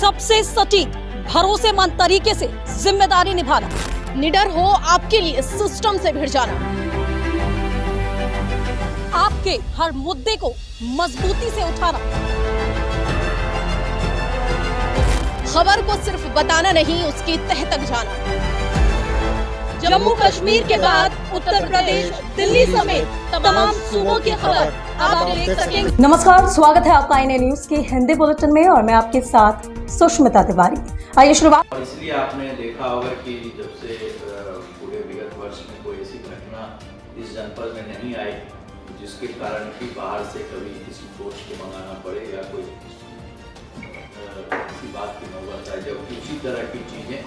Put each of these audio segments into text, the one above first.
सबसे सटीक भरोसेमंद तरीके से जिम्मेदारी निभाना, निडर हो आपके लिए सिस्टम से भिड़ जाना, आपके हर मुद्दे को मजबूती से उठाना, खबर को सिर्फ बताना नहीं, उसकी तह तक जाना। जम्मू कश्मीर के बाद उत्तर प्रदेश, दिल्ली समेत तमाम सूबों की खबर अब आप देख सकेंगे। नमस्कार, स्वागत है आपका INA न्यूज के हिंदी बुलेटिन में और मैं आपके साथ सुष्मिता तिवारी। आइए शुरुआत। इसलिए आपने देखा होगा कि जब से पूरे विगत वर्ष में कोई ऐसी घटना इस जनपद में नहीं आई जिसके कारण कि बाहर से कभी किसी फोर्स को मंगाना पड़े या कोई किसी बात की नौबत आए। जब उसी तरह की चीजें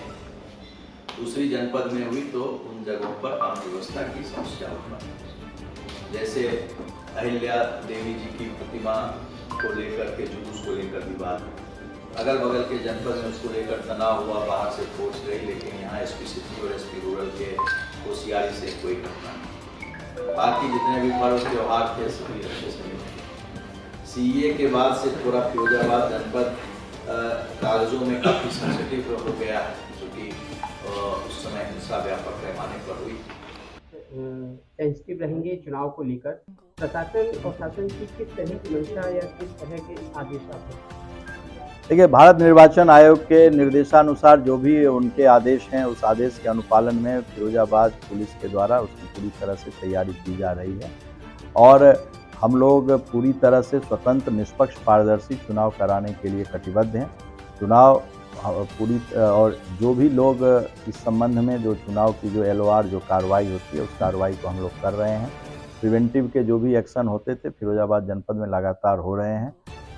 दूसरी जनपद में हुई तो उन जगहों पर कानून व्यवस्था की समस्या उत्पन्न, जैसे अहिल्या देवी जी की प्रतिमा को लेकर के जुलूस को लेकर विवाद, अगल बगल के जनपद में उसको लेकर तनाव हुआ, बाहर से फोर्स गई, लेकिन यहाँ SP सिटी और SP रूरल के होशियारी से कोई घटना नहीं। बाकी जितने भी पर्व त्योहार थे सभी अच्छे से मिले। CA के बाद से पूरा फिरोजाबाद जनपद कागजों में काफी सेंसिटिव हो गया है, जो कि उस समय हिंसा व्यापक पैमाने पर हुई। सेंसिटिव रहेंगे चुनाव को लेकर, प्रशासन और शासन की किस तरह की मंशा या किस तरह के आदेश आते हैं? देखिए, भारत निर्वाचन आयोग के निर्देशानुसार जो भी उनके आदेश हैं, उस आदेश के अनुपालन में फिरोजाबाद पुलिस के द्वारा उसकी पूरी तरह से तैयारी की जा रही है और हम लोग पूरी तरह से स्वतंत्र, निष्पक्ष, पारदर्शी चुनाव कराने के लिए कटिबद्ध हैं। चुनाव पूरी और जो भी लोग इस संबंध में जो चुनाव की जो LOR जो कार्रवाई होती है उस कार्रवाई को हम लोग कर रहे हैं। प्रिवेंटिव के जो भी एक्शन होते थे फिरोजाबाद जनपद में लगातार हो रहे हैं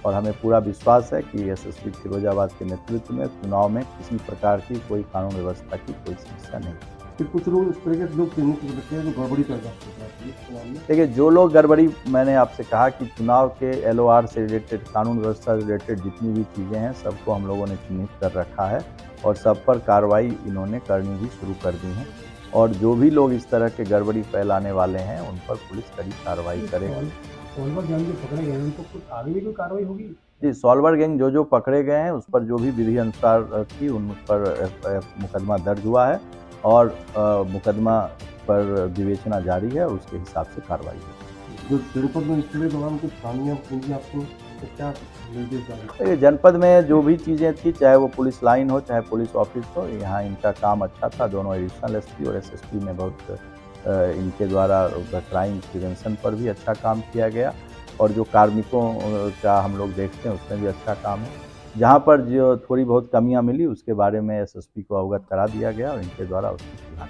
और हमें पूरा विश्वास है कि SSP फिरोजाबाद के नेतृत्व में चुनाव में किसी प्रकार की कोई कानून व्यवस्था की कोई समस्या नहीं। फिर कुछ लोग इस तरह के लोग बच्चे हैं जो गड़बड़ी कर जाते हैं। देखिए, जो लोग गड़बड़ी, मैंने आपसे कहा कि चुनाव के LOR से रिलेटेड, कानून व्यवस्था से रिलेटेड जितनी भी चीज़ें हैं सबको हम लोगों ने चिन्हित कर रखा है और सब पर कार्रवाई इन्होंने करनी भी शुरू कर दी है और जो भी लोग इस तरह के गड़बड़ी फैलाने वाले हैं उन पर पुलिस कड़ी कार्रवाई करेगी। सॉल्वर गैंग जो पकड़े गए हैं उनको कुछ आगे भी कोई कार्रवाई होगी? जी, सॉल्वर गैंग जो पकड़े गए हैं उस पर जो भी विधि अनुसार थी उन पर मुकदमा दर्ज हुआ है और मुकदमा पर विवेचना जारी है और उसके हिसाब से कार्रवाई होगी। जो जनपद में इस तरह दौरान कुछ खामियां पूरी आपको तो क्या निर्देश जारी? जनपद में जो भी चीज़ें थी, चाहे वो पुलिस लाइन हो चाहे पुलिस ऑफिस हो, यहाँ इनका काम अच्छा था। दोनों एडिशनल SP और SSP में बहुत इनके द्वारा क्राइम प्रिवेंशन पर भी अच्छा काम किया गया और जो कार्मिकों का हम लोग देखते हैं उसमें भी अच्छा काम है। जहाँ पर जो थोड़ी बहुत कमियां मिली उसके बारे में SSP को अवगत करा दिया गया और इनके द्वारा उसकी सुधार